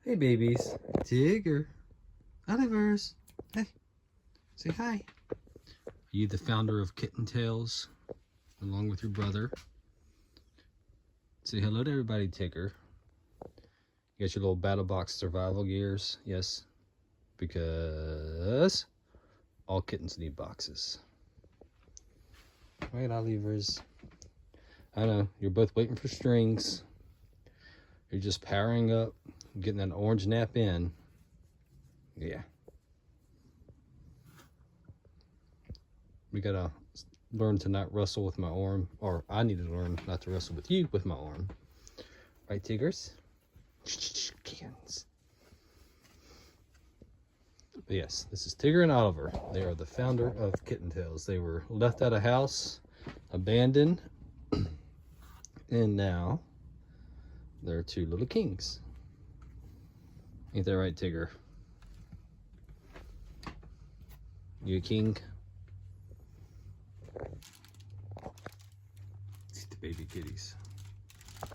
Hey babies, Tigger, Olivers, hey, say hi. Are you the founder of KittenTales, along with your brother? Say hello to everybody, Tigger. You got your little battle box survival gears, yes, because all kittens need boxes. Right, Olivers? I know, you're both waiting for strings. You're just powering up, getting that orange nap in. Yeah. We gotta learn to not wrestle with my arm, or I need to learn not to wrestle with you with my arm. Right, Tiggers? Kittens. But yes, this is Tigger and Oliver. They are the founder of KittenTales. They were left out of house, abandoned, and now they're two little kings. Ain't that right, Tigger? You a king? It's the baby kitties.